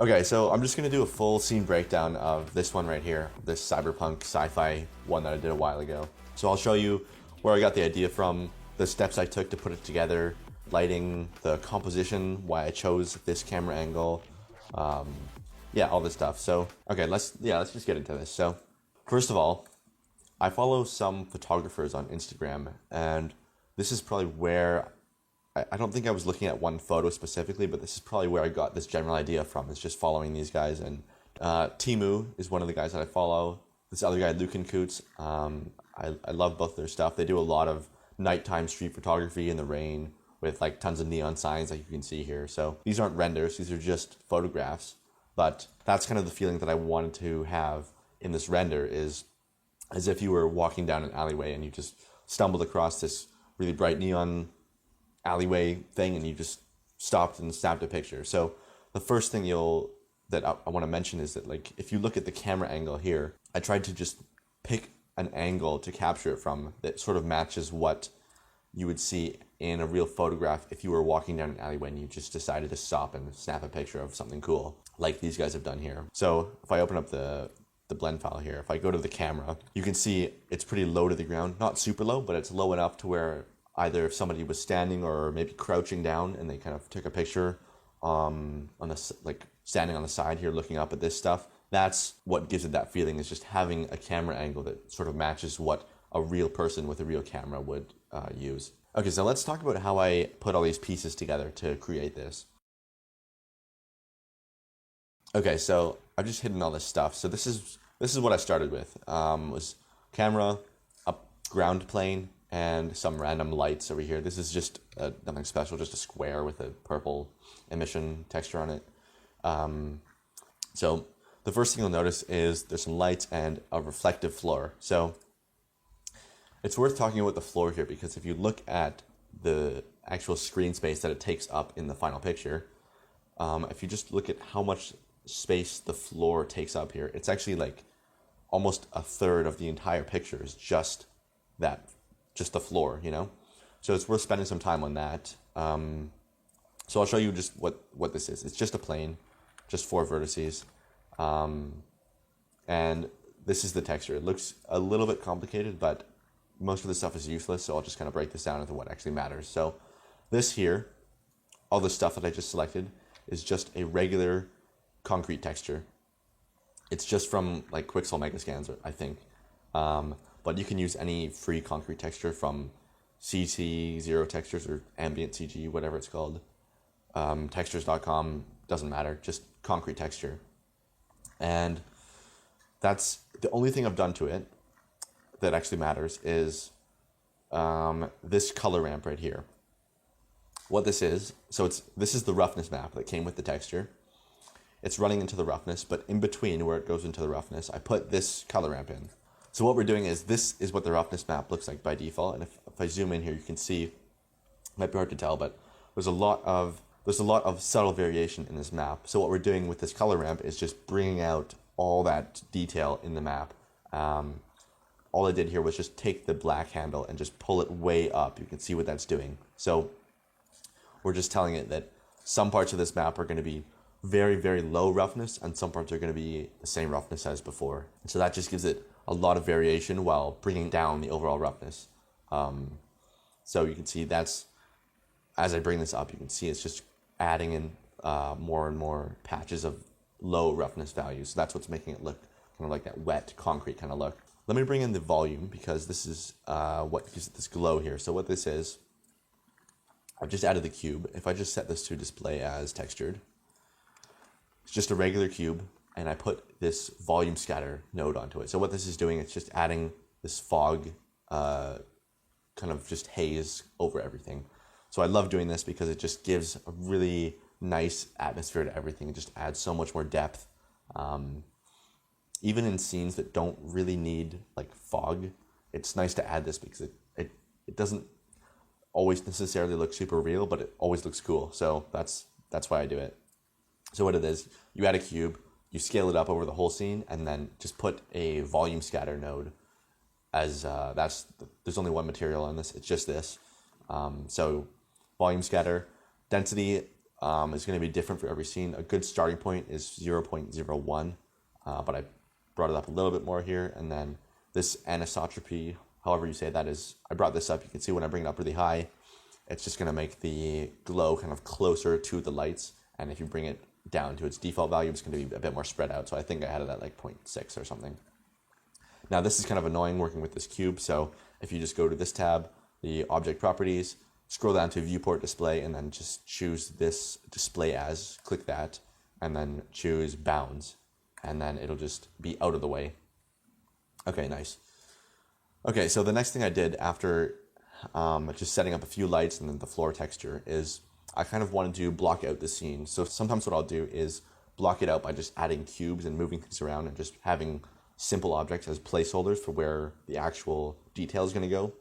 Okay, so I'm just gonna do a full scene breakdown of this one right here, this cyberpunk sci-fi one that I did a while ago. So I'll show you where I got the idea from, the steps I took to put it together, lighting, the composition, why I chose this camera angle, yeah, all this stuff. So, okay, let's just get into this. So, first of all, I follow some photographers on Instagram, and this is probably where I don't think I was looking at one photo specifically, but this is probably where I got this general idea from, is just following these guys. And Timu is one of the guys that I follow. This other guy, Lucan Coots, I love both their stuff. They do a lot of nighttime street photography in the rain with like tons of neon signs like you can see here. So these aren't renders, these are just photographs. But that's kind of the feeling that I wanted to have in this render, is as if you were walking down an alleyway and you just stumbled across this really bright neon alleyway thing and you just stopped and snapped a picture. So the first thing that I want to mention is that, like, if you look at the camera angle here, I tried to just pick an angle to capture it from that sort of matches what you would see in a real photograph if you were walking down an alleyway and you just decided to stop and snap a picture of something cool, like these guys have done here. So if I open up the blend file here, if I go to the camera, you can see it's pretty low to the ground, not super low, but it's low enough to where either if somebody was standing or maybe crouching down and they kind of took a picture on the, like, standing on the side here looking up at this stuff, that's what gives it that feeling, is just having a camera angle that sort of matches what a real person with a real camera would use. Okay, so let's talk about how I put all these pieces together to create this. Okay, so I've just hidden all this stuff. So this is what I started with. Was camera, a ground plane, and some random lights over here. This is just nothing special, just a square with a purple emission texture on it. So the first thing you'll notice is there's some lights and a reflective floor. So it's worth talking about the floor here, because if you look at the actual screen space that it takes up in the final picture, if you just look at how much space the floor takes up here, it's actually like almost a third of the entire picture is just the floor, you know? So it's worth spending some time on that. So I'll show you just what this is. It's just a plane, just 4 vertices. And this is the texture. It looks a little bit complicated, but most of the stuff is useless, so I'll just kind of break this down into what actually matters. So this here, all the stuff that I just selected, is just a regular concrete texture. It's just from like Quixel Megascans, I think. But you can use any free concrete texture from CC Zero Textures or Ambient CG, whatever it's called. Textures.com, doesn't matter, just concrete texture. And that's the only thing I've done to it that actually matters, is this color ramp right here. What this is, so this is the roughness map that came with the texture. It's running into the roughness, but in between where it goes into the roughness, I put this color ramp in. So what we're doing is, this is what the roughness map looks like by default. And if I zoom in here, you can see, it might be hard to tell, but there's a lot of subtle variation in this map. So what we're doing with this color ramp is just bringing out all that detail in the map. All I did here was just take the black handle and just pull it way up. You can see what that's doing. So we're just telling it that some parts of this map are going to be very, very low roughness, and some parts are going to be the same roughness as before. And so that just gives it a lot of variation while bringing down the overall roughness. So you can see that's, as I bring this up, you can see it's just adding in more and more patches of low roughness values. So that's what's making it look kind of like that wet concrete kind of look. Let me bring in the volume, because this is what gives it this glow here. So what this is, I've just added the cube. If I just set this to display as textured, it's just a regular cube, and I put this volume scatter node onto it. So what this is doing, it's just adding this fog, kind of just haze over everything. So I love doing this because it just gives a really nice atmosphere to everything. It just adds so much more depth. Even in scenes that don't really need like fog, it's nice to add this, because it doesn't always necessarily look super real, but it always looks cool. So that's why I do it. So what it is, you add a cube, you scale it up over the whole scene, and then just put a volume scatter node as there's only one material on this, it's just this. So volume scatter, density, is going to be different for every scene. A good starting point is 0.01, but I brought it up a little bit more here. And then this anisotropy, however you say that, is, I brought this up. You can see when I bring it up really high, it's just going to make the glow kind of closer to the lights. And if you bring it down to its default value, it's going to be a bit more spread out. So I think I had it at like 0.6 or something. Now this is kind of annoying working with this cube. So if you just go to this tab, the object properties, scroll down to viewport display, and then just choose this display as, click that, and then choose bounds. And then it'll just be out of the way. Okay, nice. Okay, so the next thing I did after just setting up a few lights and then the floor texture is I kind of wanted to block out the scene. So sometimes what I'll do is block it out by just adding cubes and moving things around and just having simple objects as placeholders for where the actual detail is going to go.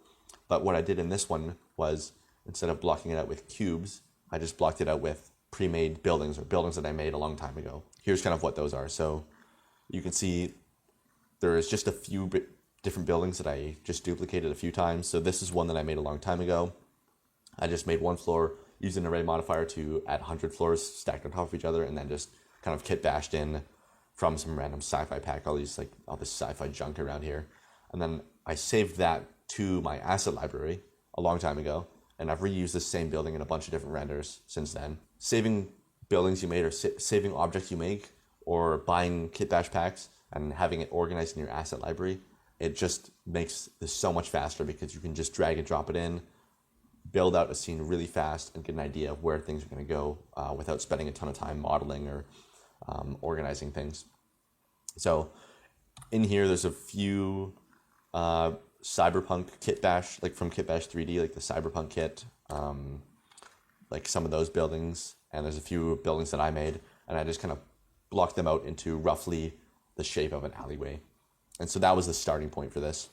But what I did in this one was, instead of blocking it out with cubes, I just blocked it out with pre-made buildings, or buildings that I made a long time ago. Here's kind of what those are. So you can see there is just a few different buildings that I just duplicated a few times. So this is one that I made a long time ago. I just made one floor using an array modifier to add 100 floors stacked on top of each other, and then just kind of kit bashed in from some random sci-fi pack, all this sci-fi junk around here. And then I saved that to my asset library a long time ago, and I've reused this same building in a bunch of different renders since then. Saving buildings you made, or saving objects you make, or buying kit bash packs and having it organized in your asset library, it just makes this so much faster because you can just drag and drop it in, build out a scene really fast, and get an idea of where things are going to go without spending a ton of time modeling or organizing things. So in here, there's a few Cyberpunk kit bash, like from Kit Bash 3D, like the Cyberpunk kit, like some of those buildings, and there's a few buildings that I made, and I just kind of blocked them out into roughly the shape of an alleyway. And so that was the starting point for this.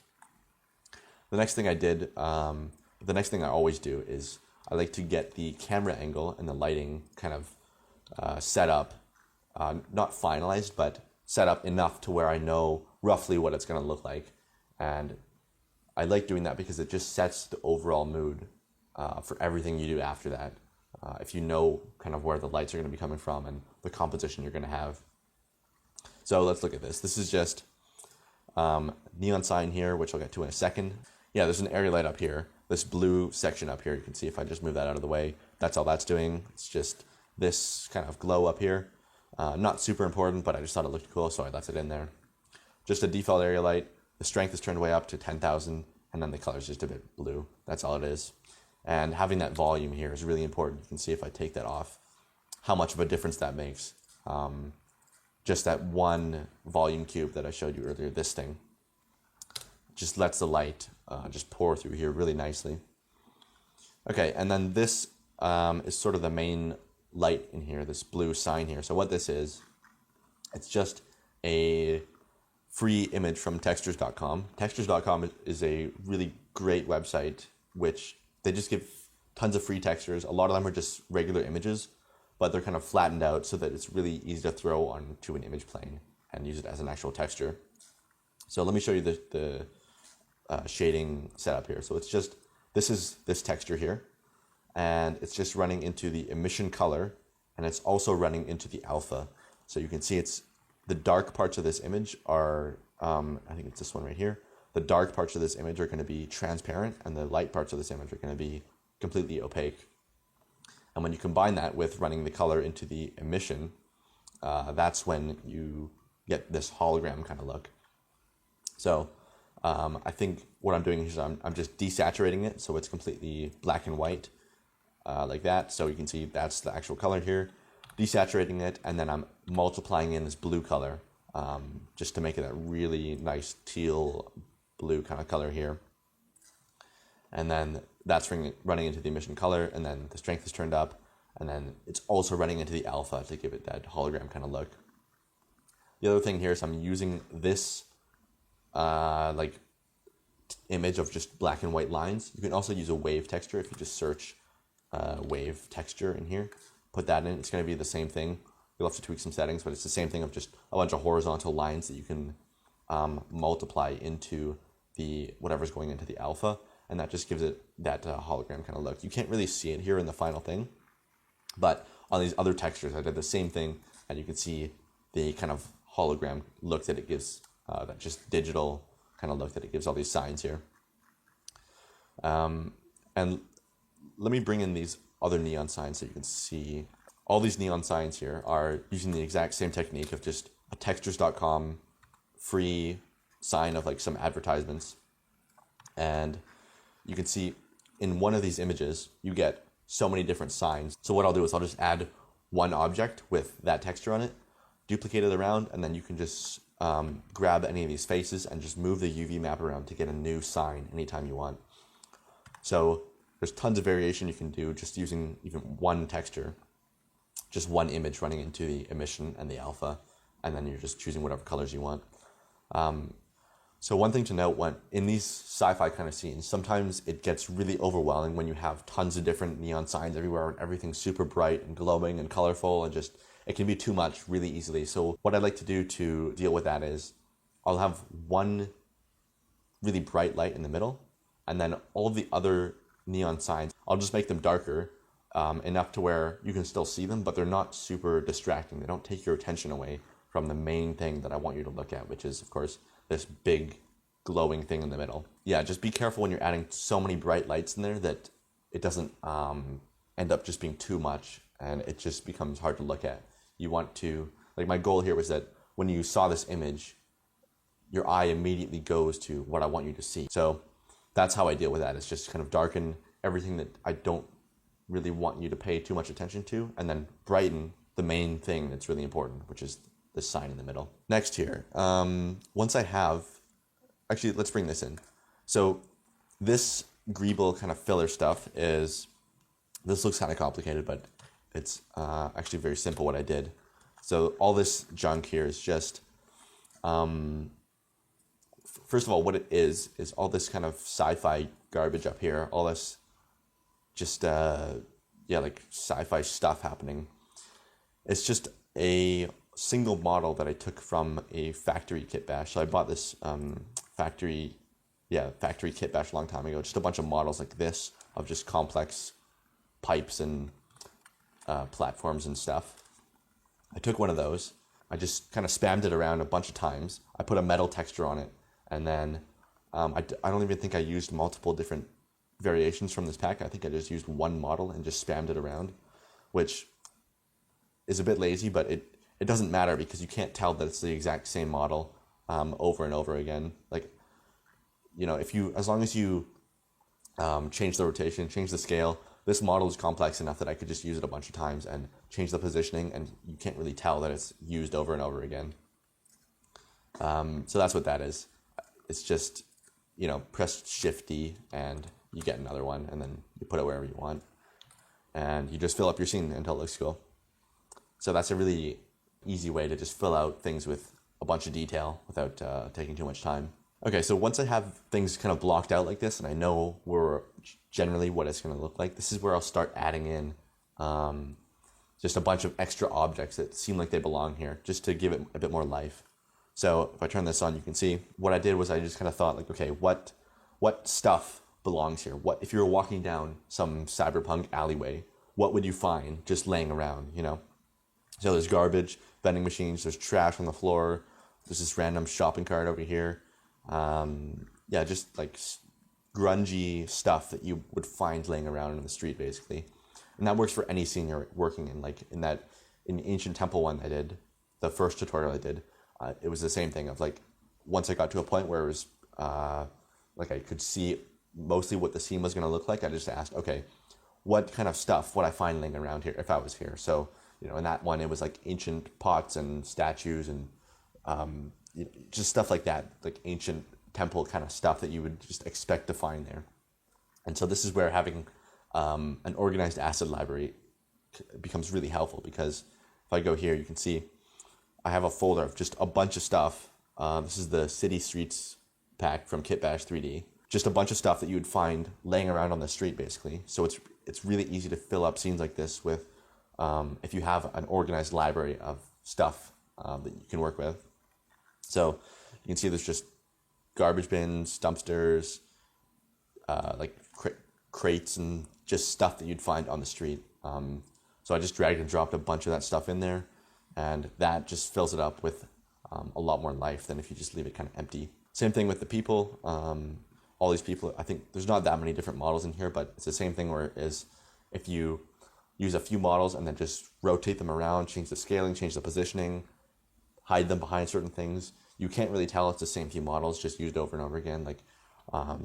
The next thing I did, the next thing I always do is I like to get the camera angle and the lighting kind of set up, not finalized, but set up enough to where I know roughly what it's going to look like. And I like doing that because it just sets the overall mood for everything you do after that. If you know kind of where the lights are going to be coming from and the composition you're going to have. So let's look at this. This is just neon sign here, which I'll get to in a second. Yeah, there's an area light up here. This blue section up here, you can see if I just move that out of the way, that's all that's doing. It's just this kind of glow up here. Not super important, but I just thought it looked cool, so I left it in there. Just a default area light. The strength is turned way up to 10,000, and then the color is just a bit blue. That's all it is. And having that volume here is really important. You can see if I take that off, how much of a difference that makes. Just that one volume cube that I showed you earlier, this thing, just lets the light just pour through here really nicely. Okay, and then this is sort of the main light in here, this blue sign here. So what this is, it's just a free image from textures.com. Textures.com is a really great website, which they just give tons of free textures. A lot of them are just regular images, but they're kind of flattened out so that it's really easy to throw onto an image plane and use it as an actual texture. So let me show you the shading setup here. So it's just, this is this texture here, and it's just running into the emission color, and it's also running into the alpha. So you can see it's the dark parts of this image are, I think it's this one right here. The dark parts of this image are going to be transparent, and the light parts of this image are going to be completely opaque. And when you combine that with running the color into the emission, that's when you get this hologram kind of look. So I think what I'm doing is I'm just desaturating it so it's completely black and white, like that. So you can see that's the actual color here. Desaturating it, and then I'm multiplying in this blue color just to make it a really nice teal blue kind of color here. And then that's running into the emission color, and then the strength is turned up, and then it's also running into the alpha to give it that hologram kind of look. The other thing here is I'm using this image of just black and white lines. You can also use a wave texture if you just search wave texture in here. Put that in, it's going to be the same thing. You'll have to tweak some settings, but it's the same thing of just a bunch of horizontal lines that you can multiply into the whatever's going into the alpha, and that just gives it that hologram kind of look. You can't really see it here in the final thing, but on these other textures, I did the same thing, and you can see the kind of hologram look that it gives, that just digital kind of look that it gives all these signs here. And let me bring in these other neon signs so you can see. All these neon signs here are using the exact same technique of just a textures.com free sign of like some advertisements. And you can see in one of these images, you get so many different signs. So what I'll do is I'll just add one object with that texture on it, duplicate it around, and then you can just grab any of these faces and just move the UV map around to get a new sign anytime you want. So there's tons of variation you can do just using even one texture, just one image running into the emission and the alpha, and then you're just choosing whatever colors you want. So one thing to note, when in these sci-fi kind of scenes, sometimes it gets really overwhelming when you have tons of different neon signs everywhere and everything's super bright and glowing and colorful, and just it can be too much really easily. So what I'd like to do to deal with that is I'll have one really bright light in the middle, and then all of the other neon signs, I'll just make them darker enough to where you can still see them, but they're not super distracting. They don't take your attention away from the main thing that I want you to look at, which is, of course, this big glowing thing in the middle. Yeah, just be careful when you're adding so many bright lights in there that it doesn't end up just being too much and it just becomes hard to look at. You want to, like, my goal here was that when you saw this image, your eye immediately goes to what I want you to see. So that's how I deal with that. It's just kind of darken everything that I don't really want you to pay too much attention to, and then brighten the main thing that's really important, which is the sign in the middle. Next here, once I have, actually, let's bring this in. So this Greeble kind of filler stuff is, this looks kind of complicated, but it's actually very simple what I did. So all this junk here is just, first of all, what it is all this kind of sci-fi garbage up here, all this just, like sci-fi stuff happening. It's just a single model that I took from a factory kit bash. So I bought this factory kit bash a long time ago. Just a bunch of models like this of just complex pipes and platforms and stuff. I took one of those. I just kind of spammed it around a bunch of times. I put a metal texture on it, and then I don't even think I used multiple different variations from this pack. I think I just used one model and just spammed it around, which is a bit lazy, but it doesn't matter because you can't tell that it's the exact same model over and over again. Like, as long as you change the rotation, change the scale, this model is complex enough that I could just use it a bunch of times and change the positioning, and you can't really tell that it's used over and over again. So that's what that is. It's just, press Shift-D and you get another one, and then you put it wherever you want. And you just fill up your scene until it looks cool. So that's a really easy way to just fill out things with a bunch of detail without taking too much time. Okay, so once I have things kind of blocked out like this and I know generally what it's going to look like, this is where I'll start adding in just a bunch of extra objects that seem like they belong here, just to give it a bit more life. So if I turn this on, you can see what I did was I just kind of thought, like, okay, what stuff belongs here? What if you were walking down some cyberpunk alleyway, what would you find just laying around, So there's garbage, vending machines, there's trash on the floor, there's this random shopping cart over here. Just like grungy stuff that you would find laying around in the street, basically. And that works for any scene you're working in. Like in the Ancient Temple one I did, the first tutorial I did, it was the same thing of like, once I got to a point where it was like I could see mostly what the scene was going to look like, I just asked, okay, what kind of stuff would I find laying around here if I was here? So, in that one, it was like ancient pots and statues and just stuff like that, like ancient temple kind of stuff that you would just expect to find there. And so this is where having an organized asset library becomes really helpful, because if I go here, you can see I have a folder of just a bunch of stuff. This is the City Streets pack from Kitbash 3D. Just a bunch of stuff that you would find laying around on the street, basically. So it's really easy to fill up scenes like this with, if you have an organized library of stuff that you can work with. So you can see there's just garbage bins, dumpsters, like crates, and just stuff that you'd find on the street. So I just dragged and dropped a bunch of that stuff in there, and that just fills it up with a lot more life than if you just leave it kind of empty. Same thing with the people. All these people, I think there's not that many different models in here, but it's the same thing where is if you use a few models and then just rotate them around, change the scaling, change the positioning, hide them behind certain things, you can't really tell it's the same few models just used over and over again. Like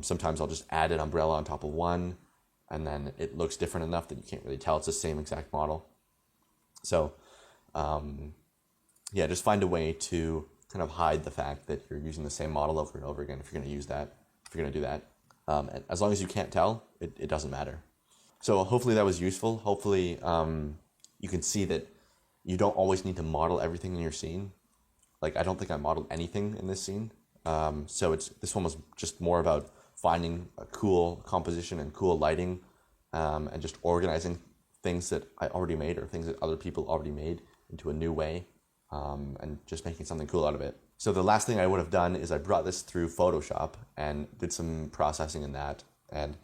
sometimes I'll just add an umbrella on top of one, and then it looks different enough that you can't really tell it's the same exact model. So yeah, just find a way to kind of hide the fact that you're using the same model over and over again if you're going to use that, if you're going to do that. And as long as you can't tell, it doesn't matter. So hopefully that was useful. Hopefully you can see that you don't always need to model everything in your scene. Like, I don't think I modeled anything in this scene. So this one was just more about finding a cool composition and cool lighting, and just organizing things that I already made or things that other people already made into a new way, and just making something cool out of it. So the last thing I would have done is I brought this through Photoshop and did some processing in that. And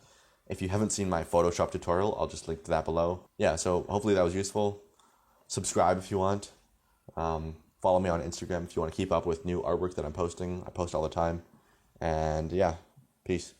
if you haven't seen my Photoshop tutorial, I'll just link to that below. Yeah, so hopefully that was useful. Subscribe if you want. Follow me on Instagram if you want to keep up with new artwork that I'm posting. I post all the time. And yeah, peace.